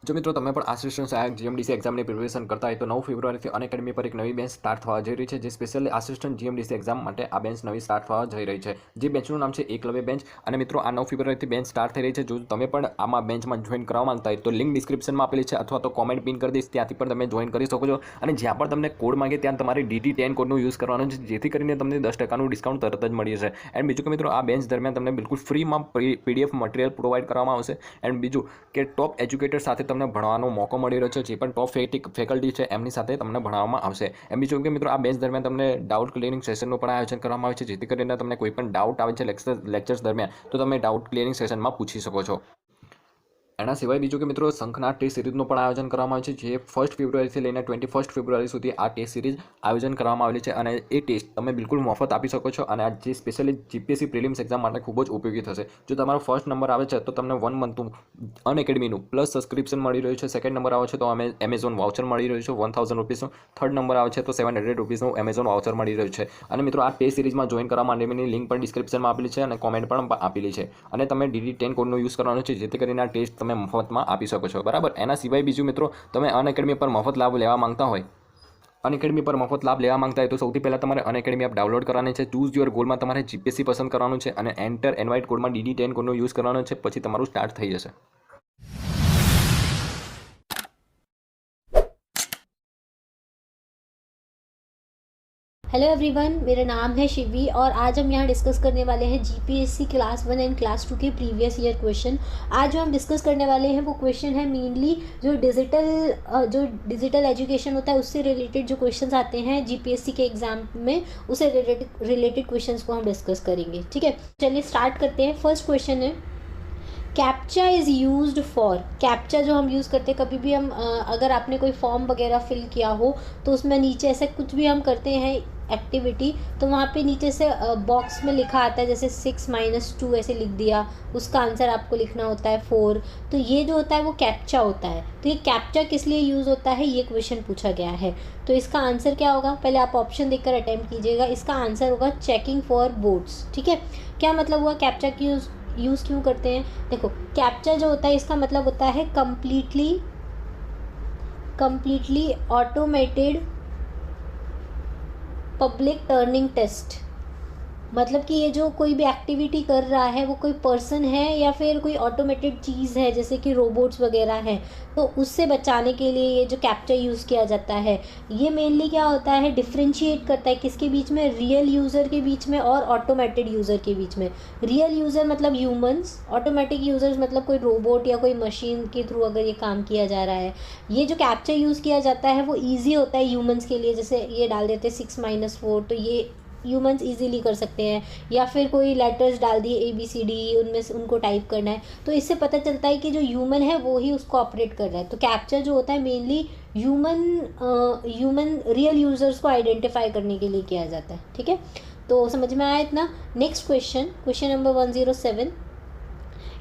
જો મિત્રો તમે પણ આસિસ્ટન્ટ સહાયક જીએમડીસી એક્ઝામની પ્રિપરેશન કરતા હોય તો 9 ફેબ્રુઆરીથી અનએકેડમી પર એક નવી બેન્ચ સ્ટાર્ટ થવા જઈ રહી છે, જે સ્પેશિયલી આસિસ્ટન્ટ જીએમડીસી એક્ઝામ માટે આ બેન્ચ નવી સ્ટાર્ટ થવા જઈ રહી છે, જે બેન્ચનું નામ છે એકલવ્ય બેન્ચ. અને મિત્રો આ 9 ફેબ્રુઆરીથી બેન્ચ સ્ટાર્ટ થઈ રહી છે. જો તમે પણ આમાં બેન્ચમાં જોઈન કરવા માંગતા હોય તો લિંક ડિસ્ક્રિપ્શનમાં આપેલી છે અથવા તો કોમેન્ટ પિન કરી દઈશ, ત્યાંથી પણ તમે જોઈન કરી શકો છો. અને જ્યાં પણ તમને કોડ માંગે ત્યાં તમારે DT10 કોડનો યુઝ કરવાનો છે, જેથી કરીને તમને 10% ડિસ્કાઉન્ટ તરત જ મળી જશે. એન્ડ બીજું કે મિત્રો આ બેન્ચ દરમિયાન તમને બિલકુલ ફ્રીમાં PDF મટીરિયલ પ્રોવાઈડ કરવામાં આવશે. એન્ડ બીજું કે ટોપ એજ્યુકેટર સાથે તમને ભણવાનો મોકો મળી રહ્યો છે, જે પણ ટોપ ફેકલ્ટી છે એમની સાથે તમને ભણાવવામાં આવશે. એમ બીજું કે મિત્રો આ બેન્ચ દરમિયાન તમને ડાઉટ ક્લિયરિંગ સેશનનું પણ આયોજન કરવામાં આવે છે, જેથી કરીને તમને કોઈ પણ ડાઉટ આવે છે લેક્ચર્સ દરમિયાન તો તમે ડાઉટ ક્લિયરિંગ સેશનમાં પૂછી શકો છો. એના સિવાય બીજું કે મિત્રો શંખના ટેસ્ટ સિરીઝનું પણ આયોજન કરવામાં આવે છે, જે 1 ફેબ્રુઆરીથી લઈને 21 ફેબ્રુઆરી સુધી આ ટેસ્ટ સિરીઝ આયોજન કરવામાં આવેલી છે. અને એ ટેસ્ટ તમે બિલકુલ મફત આપી શકો છો, અને આ જે સ્પેશિયલી જીપીએસસી પ્રિલિમ્સ એક્ઝામ માટે ખૂબ જ ઉપયોગી થશે. જો તમારો ફર્સ્ટ નંબર આવે છે તો તમને 1 મંથનું અનએકેડમીનું પ્લસ સબસ્ક્રિપ્શન મળી રહ્યું છે. સેકન્ડ નંબર આવે છે તો એમેઝોન વાઉચર મળી રહ્યું છે 1000 રૂપીસનું. થર્ડ નંબર આવે છે તો 700 રૂપીસનું એમેઝોન વાઉચર મળી રહ્યું છે. અને મિત્રો આ ટેસ્ટ સિરીઝમાં જોઈન કરવા માટેની લિંક પણ ડિસ્ક્રિપ્શનમાં આપેલી છે અને કોમેન્ટ પણ આપેલી છે. અને તમે DT10 કોડનો યુઝ કરવાનો છે, જેથી કરીને આ ટેસ્ટ તમે મફતમાં આપી શકો છો. બરાબર. એના સિવાય બીજું મિત્રો તમે અનએકેડમી પર મફત લાભ લેવા માંગતા હોય તો સૌથી પહેલાં તમારે અનએકેડમી એપ ડાઉનલોડ કરવાની છે. ચૂઝ યોર ગોલમાં તમારે જીપીએસસી પસંદ કરવાનું છે અને એન્ટર ઇન્વાઇટ કોડમાં DT10 કોડનો યુઝ કરવાનો છે. પછી તમારું સ્ટાર્ટ થઈ જશે. हेलो एवरीवन, मेरा नाम है शिवी और आज हम यहाँ डिस्कस करने वाले हैं जीपीएससी क्लास 1 एंड क्लास 2 के प्रीवियस ईयर क्वेश्चन. आज जो हम डिस्कस करने वाले हैं वो क्वेश्चन है मेनली जो डिजिटल एजुकेशन होता है उससे रिलेटेड जो क्वेश्चंस आते हैं जीपीएससी के एग्जाम में, उससे रिलेटेड क्वेश्चंस को हम डिस्कस करेंगे. ठीक है, चलिए स्टार्ट करते हैं. फर्स्ट क्वेश्चन है captcha is used for. Captcha जो हम यूज़ करते हैं कभी भी हम अगर आपने कोई फॉर्म वगैरह फिल किया हो तो उसमें नीचे ऐसे कुछ भी हम करते हैं एक्टिविटी, तो वहाँ पे नीचे से बॉक्स में लिखा आता है जैसे 6 - 2 ऐसे लिख दिया, उसका आंसर आपको लिखना होता है 4. तो ये जो होता है वो कैप्चा होता है. तो ये कैप्चा किस लिए यूज़ होता है ये क्वेश्चन पूछा गया है. तो इसका आंसर क्या होगा, पहले आप ऑप्शन देखकर अटेम्प्ट कीजिएगा. इसका आंसर होगा चेकिंग फॉर वोट्स. ठीक है, क्या मतलब हुआ कैप्चा की यूज़ क्यों करते हैं. देखो कैप्चा जो होता है इसका मतलब होता है completely automated public Turing test. मतलब कि ये जो कोई भी एक्टिविटी कर रहा है वो कोई पर्सन है या फिर कोई ऑटोमेटेड चीज़ है जैसे कि रोबोट्स वगैरह हैं, तो उससे बचाने के लिए ये जो कैप्चा यूज़ किया जाता है. ये मेनली क्या होता है, डिफ्रेंशिएट करता है किसके बीच में, रियल यूज़र के बीच में और ऑटोमेटेड यूज़र के बीच में. रियल यूज़र मतलब ह्यूमंस, ऑटोमेटिक यूज़र्स मतलब कोई रोबोट या कोई मशीन के थ्रू अगर ये काम किया जा रहा है. ये जो कैप्चा यूज़ किया जाता है वो ईजी होता है ह्यूमंस के लिए. जैसे ये डाल देते 6 - 4, तो ये ह्यूमंस इजीली कर सकते हैं. या फिर कोई लेटर्स डाल दिए ABCD, उनमें से उनको टाइप करना है, तो इससे पता चलता है कि जो ह्यूमन है वो ही उसको ऑपरेट कर रहा है. तो कैप्चा जो होता है मेनली ह्यूमन रियल यूज़र्स को आइडेंटिफाई करने के लिए किया जाता है. ठीक है, तो समझ में आया इतना. Next question number 107.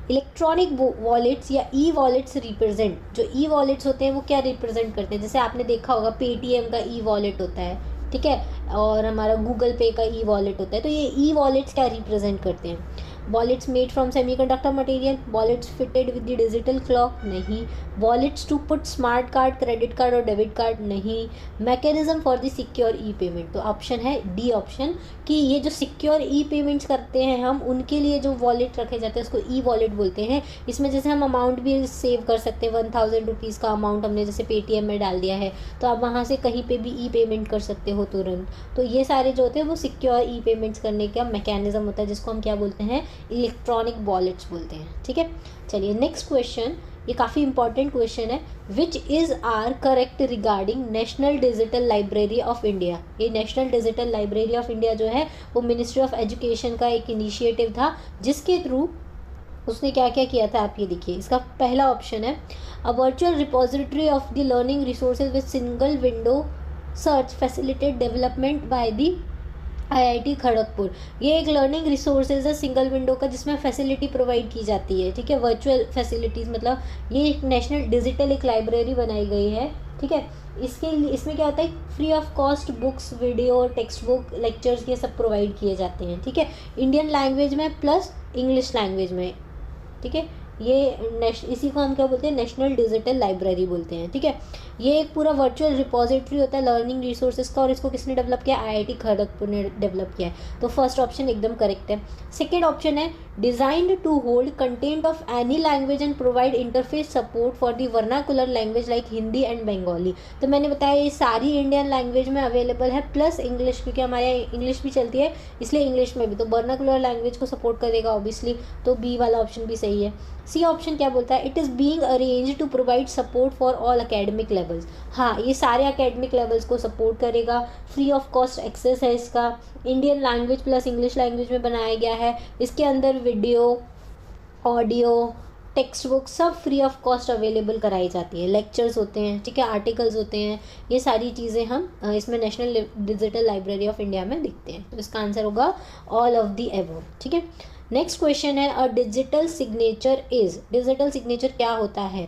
Electronic wallets या ई वॉलेट्स रिप्रेजेंट. जो ई वॉलेट्स होते हैं वो क्या रिप्रेजेंट करते हैं, जैसे आपने देखा होगा पेटीएम का ई वॉलेट होता है, ठीक है, और हमारा गूगल पे का ई वॉलेट होता है. तो ये ई वॉलेट्स क्या रिप्रेजेंट करते हैं. Wallets made from semiconductor material, wallets fitted with the digital clock, नहीं. Wallets to put smart card, credit card और डेबिट कार्ड, नहीं. Mechanism for the secure e payment, तो ऑप्शन है डी ऑप्शन, कि ये जो सिक्योर ई पेमेंट्स करते हैं हम, उनके लिए जो वॉलेट रखे जाते हैं उसको ई वॉलेट बोलते हैं. इसमें जैसे हम अमाउंट भी सेव कर सकते हैं. 1000 रुपीज़ का अमाउंट हमने जैसे पेटीएम में डाल दिया है तो आप वहाँ से कहीं पे भी ई पेमेंट कर सकते हो तुरंत. तो ये सारे जो होते हैं वो सिक्योर ई पेमेंट्स करने का मैकेनिज्म होता है, जिसको हम क्या बोलते हैं, इलेक्ट्रॉनिक वॉलेट्स बोलते हैं. ठीक है, चलिए नेक्स्ट क्वेश्चन, ये काफ़ी इंपॉर्टेंट क्वेश्चन है. Which is are correct regarding national digital library of India. ये national digital library of India जो है वो मिनिस्ट्री ऑफ एजुकेशन का एक इनिशिएटिव था, जिसके थ्रू उसने क्या क्या किया था आप ये देखिए. इसका पहला ऑप्शन है a virtual repository of the learning resources with single window search facilitate development by the IIT Kharagpur. ये एक लर्निंग रिसोर्सेज है सिंगल विंडो का, जिसमें फैसिलिटी प्रोवाइड की जाती है. ठीक है, वर्चुअल फैसिलिटीज़ मतलब ये एक नेशनल डिजिटल एक लाइब्रेरी बनाई गई है. ठीक है, इसमें क्या होता है, free of cost books, video, text book, lectures, ये सब प्रोवाइड किए जाते हैं. ठीक है, इंडियन लैंग्वेज में प्लस इंग्लिश लैंग्वेज में. ठीक है, इसी को हम क्या बोलते हैं, नेशनल डिजिटल लाइब्रेरी बोलते हैं, ठीक है। ये एक पूरा वर्चुअल रिपोजिटरी होता है लर्निंग रिसोर्सेज का, और इसको किसने डेवलप किया, आईआईटी खड़गपुर ने डेवलप किया है। तो फर्स्ट ऑप्शन एकदम करेक्ट है। सेकेंड ऑप्शन है designed to hold content of any language and provide interface support for the vernacular language like Hindi and Bengali. तो मैंने बताया ये सारी इंडियन लैंग्वेज में अवेलेबल है, प्लस इंग्लिश, क्योंकि हमारे यहाँ इंग्लिश भी चलती है इसलिए इंग्लिश में भी। तो वर्नाकुलर लैंग्वेज को सपोर्ट करेगा ऑब्वियसली, तो बी वाला ऑप्शन भी सही है। सी ऑप्शन क्या बोलता है, it is being arrange to provide support for all academic levels. हाँ, ये सारे अकेडमिक लेवल्स को सपोर्ट करेगा, फ्री ऑफ कॉस्ट एक्सेस है इसका, Indian language plus English language में बनाया गया है। इसके अंदर वीडियो, ऑडियो, टेक्स्ट बुक सब फ्री ऑफ कॉस्ट अवेलेबल कराई जाती है, लेक्चर्स होते हैं, ठीक है, आर्टिकल्स होते हैं, ये सारी चीज़ें हम इसमें national digital library of India में दिखते हैं। तो इसका आंसर होगा ऑल ऑफ दी एबव, ठीक है। नेक्स्ट क्वेश्चन है, a digital signature is, digital signature क्या होता है।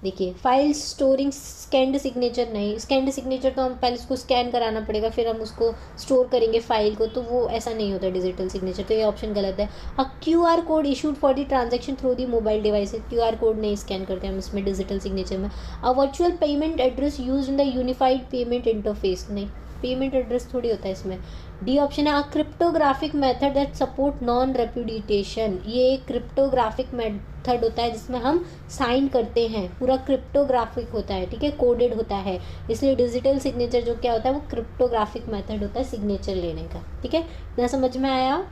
देखिए, फाइल स्टोरिंग स्कैंड सिग्नेचर नहीं, स्कैंड सिग्नेचर तो हम पहले उसको स्कैन कराना पड़ेगा फिर हम उसको स्टोर करेंगे फाइल को, तो वो ऐसा नहीं होता डिजिटल सिग्नेचर, तो ये ऑप्शन गलत है। A QR code issued for the transaction through the mobile device, QR code नहीं स्कैन करते हम इसमें डिजिटल सिग्नेचर में। A virtual payment address use in the unified payment interface, नहीं, पेमेंट एड्रेस थोड़ी होता है इसमें। डी ऑप्शन है, a cryptographic method that support non repudiation, ये क्रिप्टोग्राफिक मेथड होता है जिसमें हम साइन करते हैं, पूरा क्रिप्टोग्राफिक होता है, ठीक है, कोडेड होता है, इसलिए डिजिटल सिग्नेचर जो क्या होता है वो क्रिप्टोग्राफिक मेथड होता है सिग्नेचर लेने का, ठीक है। इतना समझ में आया।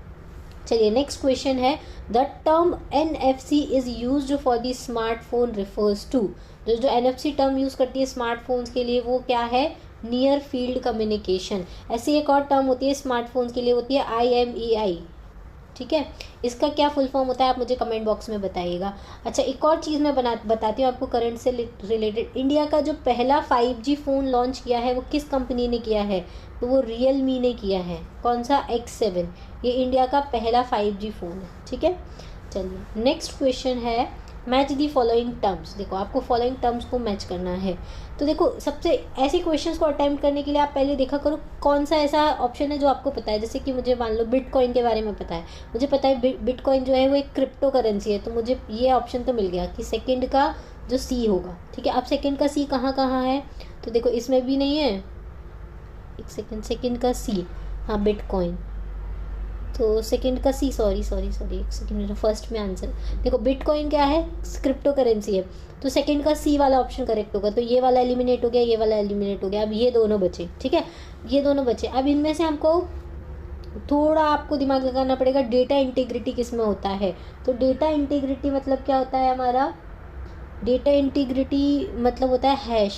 चलिए नेक्स्ट क्वेश्चन है, the term NFC is used for the smartphone refers to, जो NFC टर्म यूज़ करती है स्मार्टफोन्स के लिए वो क्या है, नियर फील्ड कम्युनिकेशन। ऐसी एक और टर्म होती है स्मार्टफोन्स के लिए, होती है IMEI, ठीक है। इसका क्या फुल फॉर्म होता है आप मुझे कमेंट बॉक्स में बताइएगा। अच्छा, एक और चीज़ मैं बताती हूँ आपको करंट से रिलेटेड। इंडिया का जो पहला 5G फ़ोन लॉन्च किया है वो किस कंपनी ने किया है, तो वो रियलमी ने किया है। कौन सा, X7, ये इंडिया का पहला 5G फ़ोन है, ठीक है। चलिए नेक्स्ट क्वेश्चन है, मैच दी फॉलोइंग टर्म्स। देखो आपको फॉलोइंग टर्म्स को मैच करना है। तो देखो सबसे ऐसे क्वेश्चंस को अटेम्प्ट करने के लिए आप पहले देखा करो कौन सा ऐसा ऑप्शन है जो आपको पता है। जैसे कि मुझे मान लो बिटकॉइन के बारे में पता है, मुझे पता है बिटकॉइन जो है वो एक क्रिप्टो करेंसी है, तो मुझे ये ऑप्शन तो मिल गया कि सेकेंड का जो सी होगा, ठीक है। अब सेकेंड का सी कहाँ कहाँ है, तो देखो इसमें भी नहीं है, एक सेकेंड का सी, हाँ बिटकॉइन, तो सेकंड का सी, सॉरी एक सेकंड, मेरा फर्स्ट में आंसर देखो, बिटकॉइन क्या है, क्रिप्टो करेंसी है, तो सेकंड का सी वाला ऑप्शन करेक्ट होगा। तो ये वाला एलिमिनेट हो गया, ये वाला एलिमिनेट हो गया, अब ये दोनों बचे, ठीक है, ये दोनों बचे। अब इनमें से हमको थोड़ा आपको दिमाग लगाना पड़ेगा, डेटा इंटीग्रिटी किस में होता है। तो डेटा इंटीग्रिटी मतलब क्या होता है हमारा, डेटा इंटीग्रिटी मतलब होता है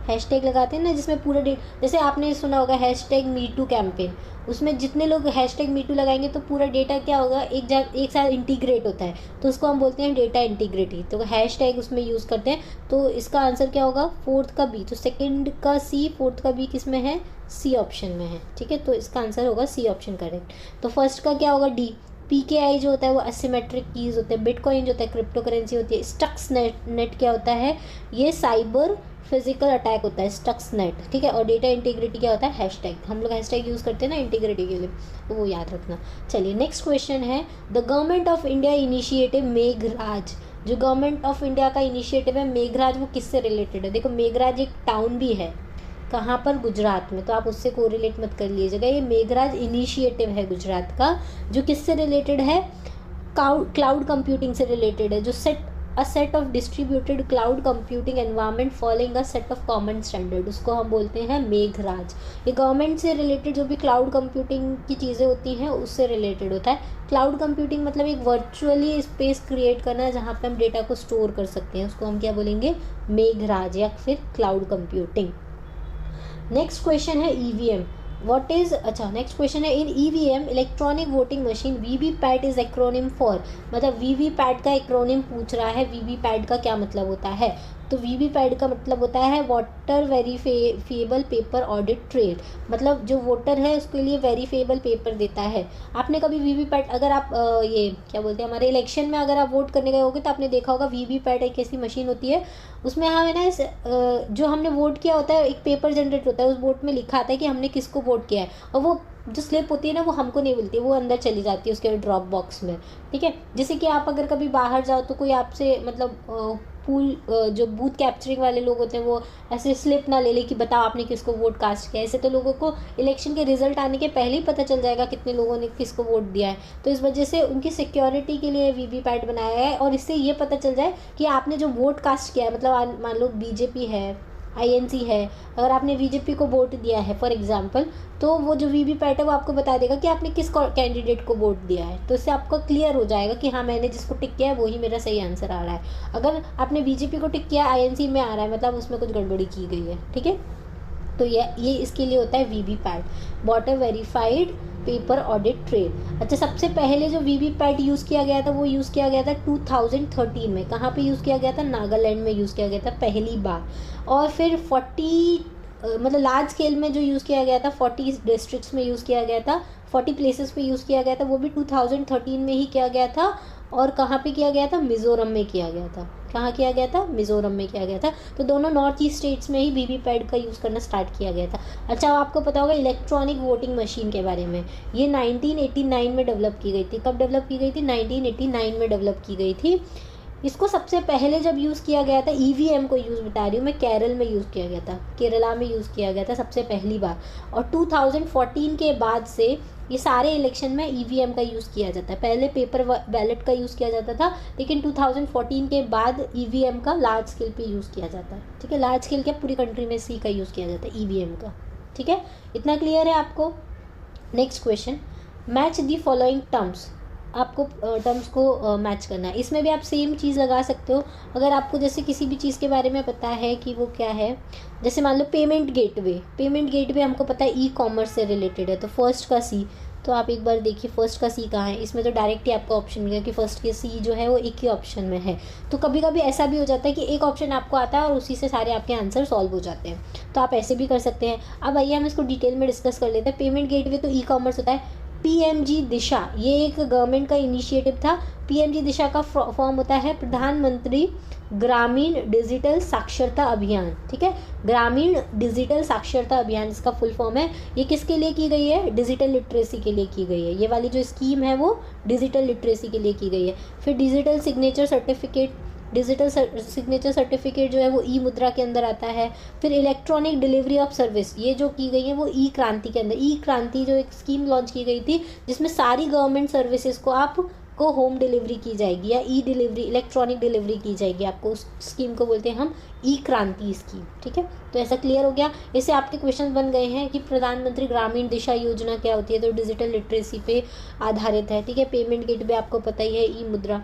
हैशटैग लगाते हैं ना, जिसमें पूरा जैसे आपने सुना होगा हैशटैग मीटू कैंपेन, उसमें जितने लोग हैशटैग मीटू लगाएंगे तो पूरा डेटा क्या होगा, एक साथ इंटीग्रेट होता है, तो उसको हम बोलते हैं डेटा इंटीग्रिटी। तो हैशटैग उसमें यूज़ करते हैं, तो इसका आंसर क्या होगा, फोर्थ का बी। तो सेकंड का सी, फोर्थ का बी किस में है, सी ऑप्शन में है, ठीक है। तो इसका आंसर होगा सी ऑप्शन करेक्ट। तो फर्स्ट का क्या होगा, डी। PKI जो होता है वो असिमेट्रिक कीज़ होते हैं, बिटकॉइन जो होता है क्रिप्टो करेंसी होती है, स्टक्स नेट क्या होता है, ये साइबर फिजिकल अटैक होता है, स्टक्स नेट, ठीक है। और डेटा इंटीग्रिटी क्या होता है, हैशटैग, हम लोग हैशटैग यूज़ करते हैं ना इंटीग्रिटी के लिए, तो वो याद रखना। चलिए नेक्स्ट क्वेश्चन है, the government of India initiative Meghraj, जो गवर्नमेंट ऑफ इंडिया का इनिशिएटिव है मेघराज, वो किससे रिलेटेड है। देखो मेघराज एक टाउन भी है, कहाँ पर, गुजरात में, तो आप उससे कोरिलेट मत कर लीजिएगा। ये मेघराज इनिशिएटिव है गुजरात का, जो किससे रिलेटेड है, क्लाउड कंप्यूटिंग से रिलेटेड है, जो a set of distributed cloud computing environment following a set of common standard, उसको हम बोलते हैं मेघराज। ये गवर्नमेंट से रिलेटेड जो भी क्लाउड कंप्यूटिंग की चीज़ें होती हैं उससे रिलेटेड होता है। क्लाउड कंप्यूटिंग मतलब एक वर्चुअली स्पेस क्रिएट करना जहाँ पे हम डेटा को स्टोर कर सकते हैं, उसको हम क्या बोलेंगे, मेघराज या फिर क्लाउड कंप्यूटिंग। नेक्स्ट क्वेश्चन है EVM, व्हाट इज, अच्छा नेक्स्ट क्वेश्चन है, इन EVM electronic voting machine VVPAT is acronym for, मतलब VVPAT का एक्रोनिम पूछ रहा है, VVPAT का क्या मतलब होता है। तो VVPAT का मतलब होता है voter verifiable paper audit trail, मतलब जो वोटर है उसके लिए वेरीफेबल पेपर देता है। आपने कभी VVPAT, अगर आप ये क्या बोलते हैं हमारे इलेक्शन में अगर आप वोट करने गए होगे तो आपने देखा होगा VVPAT एक ऐसी मशीन होती है, उसमें हमें ना जो हमने वोट किया होता है एक पेपर जनरेट होता है, उस वोट में लिखा आता है कि हमने किसको वोट किया है, और वो जो स्लिप होती है ना वो हमको नहीं मिलती, वो अंदर चली जाती है उसके ड्रॉप बॉक्स में, ठीक है। जैसे कि आप अगर कभी बाहर जाओ तो कोई आपसे मतलब पूल जो बूथ कैप्चरिंग वाले लोग होते हैं वो ऐसे स्लिप ना ले ले कि बताओ आपने किसको वोट कास्ट किया है। ऐसे तो लोगों को इलेक्शन के रिजल्ट आने के पहले ही पता चल जाएगा कितने लोगों ने किसको वोट दिया है। तो इस वजह से उनकी सिक्योरिटी के लिए वीवीपैट बनाया है, और इससे ये पता चल जाए कि आपने जो वोट कास्ट किया है, मतलब मान लो बीजेपी है, आईएनसी है, अगर आपने बीजेपी को वोट दिया है फॉर एग्जांपल, तो वो जो वीवीपैट है वो आपको बता देगा कि आपने किस कैंडिडेट को वोट दिया है। तो इससे आपको क्लियर हो जाएगा कि हाँ मैंने जिसको टिक किया है वही मेरा सही आंसर आ रहा है। अगर आपने बीजेपी को टिक किया आईएनसी में आ रहा है मतलब उसमें कुछ गड़बड़ी की गई है, ठीक है। तो ये इसके लिए होता है VVPAT, water verified paper audit trail. अच्छा, सबसे पहले जो वीवीपैट यूज़ किया गया था वो यूज़ किया गया था 2013 में। कहाँ पे यूज़ किया गया था? नागालैंड में यूज़ किया गया था पहली बार। और फिर 40 मतलब लार्ज स्केल में जो यूज़ किया गया था 40 डिस्ट्रिक्ट्स में यूज़ किया गया था, 40 प्लेसेस पे यूज़ किया गया था, वो भी 2013 में ही किया गया था। और कहाँ पे किया गया था? मिज़ोरम में किया गया था। कहाँ किया गया था? मिज़ोरम में किया गया था। तो दोनों नॉर्थ ईस्ट स्टेट्स में ही वीवीपैट का यूज़ करना स्टार्ट किया गया था। अच्छा, आपको पता होगा इलेक्ट्रॉनिक वोटिंग मशीन के बारे में, ये 1989 में डेवलप की गई थी। कब डेवलप की गई थी? 1989 में डेवलप की गई थी। इसको सबसे पहले जब यूज़ किया गया था, ईवीएम को यूज़ बता रही हूँ मैं, केरल में यूज़ किया गया था, केरला में यूज़ किया गया था सबसे पहली बार। और 2014 के बाद से ये सारे इलेक्शन में ईवीएम का यूज़ किया जाता है। पहले पेपर बैलेट का यूज़ किया जाता था, लेकिन 2014 के बाद ईवीएम का लार्ज स्केल पे यूज़ किया जाता है, ठीक है। लार्ज स्केल क्या, पूरी कंट्री में सी का यूज़ किया जाता है, ईवीएम का, ठीक है। इतना क्लियर है आपको? Next question, match the following terms. आपको टर्म्स को मैच करना है। इसमें भी आप सेम चीज़ लगा सकते हो। अगर आपको जैसे किसी भी चीज़ के बारे में पता है कि वो क्या है, जैसे मान लो पेमेंट गेटवे। पेमेंट गेटवे हमको पता है ई कॉमर्स से रिलेटेड है, तो फर्स्ट का सी। तो आप एक बार देखिए फर्स्ट का सी कहाँ है। इसमें तो डायरेक्ट ही आपको ऑप्शन मिलेगा कि फर्स्ट के सी जो है वो एक ही ऑप्शन में है। तो कभी कभी ऐसा भी हो जाता है कि एक ऑप्शन आपको आता है और उसी से सारे आपके आंसर सॉल्व हो जाते हैं, तो आप ऐसे भी कर सकते हैं। अब आइए हम इसको डिटेल में डिस्कस कर लेते हैं। पेमेंट गेटवे तो ई कॉमर्स होता है। पीएमजी दिशा, ये एक गवर्नमेंट का इनिशिएटिव था। पीएमजी दिशा का फॉर्म होता है प्रधानमंत्री ग्रामीण डिजिटल साक्षरता अभियान, ठीक है। ग्रामीण डिजिटल साक्षरता अभियान इसका फुल फॉर्म है। ये किसके लिए की गई है? डिजिटल लिटरेसी के लिए की गई है। ये वाली जो स्कीम है वो डिजिटल लिटरेसी के लिए की गई है। फिर digital signature certificate, digital signature certificate जो है वो ई मुद्रा के अंदर आता है। फिर इलेक्ट्रॉनिक डिलीवरी ऑफ सर्विस, ये जो की गई है वो ई क्रांति के अंदर। ई क्रांति जो एक स्कीम लॉन्च की गई थी जिसमें सारी गवर्नमेंट सर्विसेज को आपको होम डिलीवरी की जाएगी या ई डिलीवरी, इलेक्ट्रॉनिक डिलीवरी की जाएगी। आपको उस स्कीम को बोलते हैं हम ई क्रांति स्कीम, ठीक है। तो ऐसा क्लियर हो गया। इससे आपके क्वेश्चन बन गए हैं कि प्रधानमंत्री ग्रामीण दिशा योजना क्या होती है, तो डिजिटल लिटरेसी पे आधारित है, ठीक है। पेमेंट गेटवे आपको पता ही है, ई मुद्रा।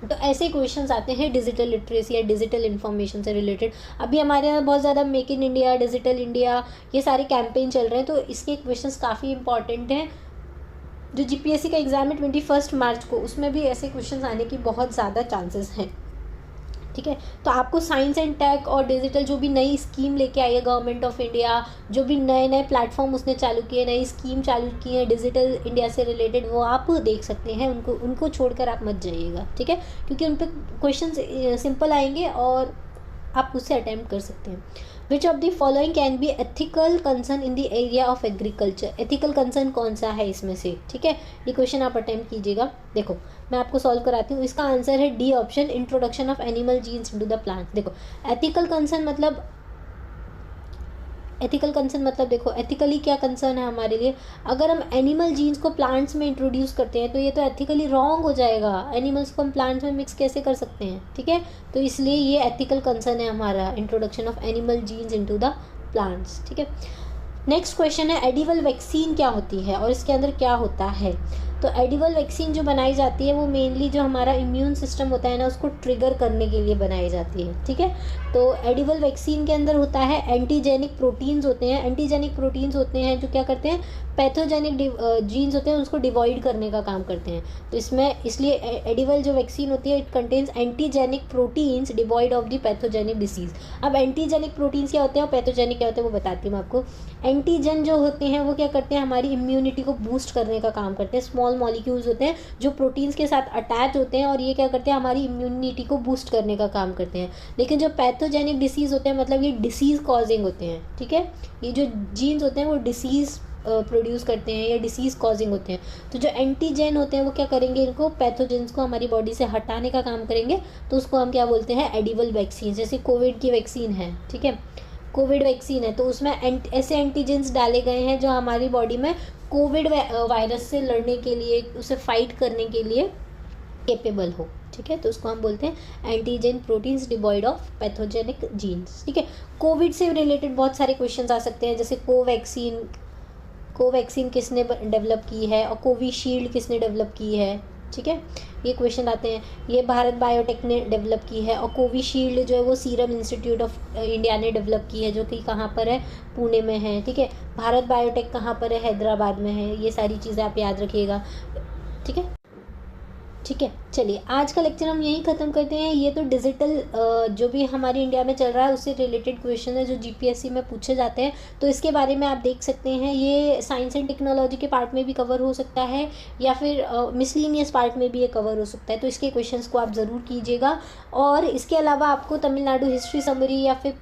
तो ऐसे क्वेश्चंस आते हैं डिजिटल लिटरेसी या डिजिटल इन्फॉर्मेशन से रिलेटेड। अभी हमारे यहाँ बहुत ज़्यादा make in India, digital India, ये सारे कैंपेन चल रहे हैं, तो इसके क्वेश्चंस काफ़ी इंपॉर्टेंट हैं। जो जीपीएससी का एग्ज़ाम है 21 मार्च को, उसमें भी ऐसे क्वेश्चंस आने की बहुत ज़्यादा चांसेस हैं, ठीक है। तो आपको साइंस एंड टेक और डिजिटल जो भी नई स्कीम लेके आई है गवर्नमेंट ऑफ इंडिया, जो भी नए नए प्लेटफॉर्म उसने चालू किए, नई स्कीम चालू की है डिजिटल इंडिया से रिलेटेड, वो आप देख सकते हैं। उनको छोड़कर आप मत जाइएगा, ठीक है, क्योंकि उन पर क्वेश्चन सिंपल आएंगे और आप उससे अटैम्प्ट कर सकते हैं। Which of the following can be ethical concern in the area of agriculture. Ethical concern कौन सा है इसमें से, ठीक है। ये क्वेश्चन आप अटैम्प्ट कीजिएगा। देखो मैं आपको सॉल्व कराती हूँ। इसका आंसर है D option, introduction of animal genes into the plant. देखो एथिकल कंसर्न मतलब, एथिकल कंसर्न मतलब देखो एथिकली क्या कंसर्न है हमारे लिए। अगर हम एनिमल जीन्स को प्लांट्स में इंट्रोड्यूस करते हैं तो ये तो एथिकली रॉन्ग हो जाएगा। एनिमल्स को हम प्लांट्स में मिक्स कैसे कर सकते हैं, ठीक है। तो इसलिए ये एथिकल कंसर्न है हमारा, introduction of animal genes into the plants, ठीक है। नेक्स्ट क्वेश्चन है एडिबल वैक्सीन क्या होती है और इसके अंदर क्या होता है। तो एडिबल वैक्सीन जो बनाई जाती है वो मेनली जो हमारा इम्यून सिस्टम होता है ना उसको ट्रिगर करने के लिए बनाई जाती है, ठीक है। तो एडिबल वैक्सीन के अंदर होता है एंटीजेनिक प्रोटीन्स होते हैं। एंटीजेनिक प्रोटीन्स होते हैं जो क्या करते हैं, पैथोजेनिक जीन्स होते हैं उसको डिवॉइड करने का काम करते हैं। तो इसमें इसलिए एडिबल जो वैक्सीन होती है it contains antigenic proteins devoid of the pathogenic disease. अब एंटीजेनिक प्रोटीन्स क्या होते हैं और पैथोजेनिक क्या होते हैं वो बताती हूँ मैं आपको। एंटीजन जो होते हैं वो क्या करते हैं, हमारी इम्यूनिटी को बूस्ट करने का काम करते हैं। स्मॉल मॉलिक्यूल्स होते हैं जो प्रोटीन्स के साथ अटैच होते हैं और ये क्या करते हैं, हमारी इम्यूनिटी को बूस्ट करने का काम करते हैं। लेकिन जो पैथोजेनिक डिसीज़ होते हैं मतलब ये डिसीज़ कॉजिंग होते हैं, ठीक है। ये जो जीन्स होते हैं वो डिसीज़ प्रोड्यूस करते हैं या डिसीज़ कॉजिंग होते हैं। तो जो एंटीजन होते हैं वो क्या करेंगे, इनको पैथोजेंस को हमारी बॉडी से हटाने का काम करेंगे। तो उसको हम क्या बोलते हैं, एडिबल वैक्सीन। जैसे कोविड की वैक्सीन है, ठीक है, कोविड वैक्सीन है तो उसमें ऐसे एंटीजेंस डाले गए हैं जो हमारी बॉडी में कोविड वायरस से लड़ने के लिए, उसे फाइट करने के लिए केपेबल हो, ठीक है। तो उसको हम बोलते हैं antigen proteins devoid of pathogenic genes, ठीक है। कोविड से रिलेटेड बहुत सारे क्वेश्चंस आ सकते हैं, जैसे कोवैक्सीन किसने डेवलप की है और कोविशील्ड किसने डेवलप की है, ठीक है, ये क्वेश्चन आते हैं। ये भारत बायोटेक ने डेवलप की है और कोविशील्ड जो है वो सीरम इंस्टीट्यूट ऑफ इंडिया ने डेवलप की है, जो कि कहाँ पर है, पुणे में है, ठीक है। भारत बायोटेक कहाँ पर है, हैदराबाद में है। ये सारी चीज़ें आप याद रखिएगा, ठीक है, ठीक है। चलिए आज का लेक्चर हम यहीं ख़त्म करते हैं। ये तो डिजिटल जो भी हमारे इंडिया में चल रहा है उससे रिलेटेड क्वेश्चन है जो जीपीएससी में पूछे जाते हैं, तो इसके बारे में आप देख सकते हैं। ये साइंस एंड टेक्नोलॉजी के पार्ट में भी कवर हो सकता है या फिर मिसलिनियस पार्ट में भी ये कवर हो सकता है, तो इसके क्वेश्चंस को आप ज़रूर कीजिएगा। और इसके अलावा आपको तमिलनाडु हिस्ट्री समरी या फिर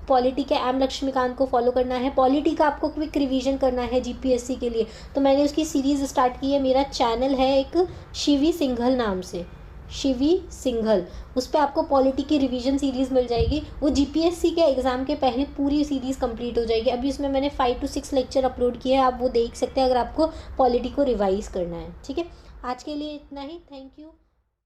पॉलिटी के एम लक्ष्मीकांत को फॉलो करना है। पॉलिटी का आपको क्विक रिवीजन करना है जीपीएससी के लिए, तो मैंने उसकी सीरीज़ स्टार्ट की है। मेरा चैनल है एक शिवी सिंघल नाम से, शिवी सिंघल, उस पर आपको पॉलिटी की रिवीजन सीरीज़ मिल जाएगी। वो जीपीएससी के एग्ज़ाम के पहले पूरी सीरीज़ कंप्लीट हो जाएगी। अभी उसमें मैंने 5 से 6 लेक्चर अपलोड किए हैं, आप वो देख सकते हैं अगर आपको पॉलिटी को रिवाइज करना है, ठीक है। आज के लिए इतना ही, थैंक यू।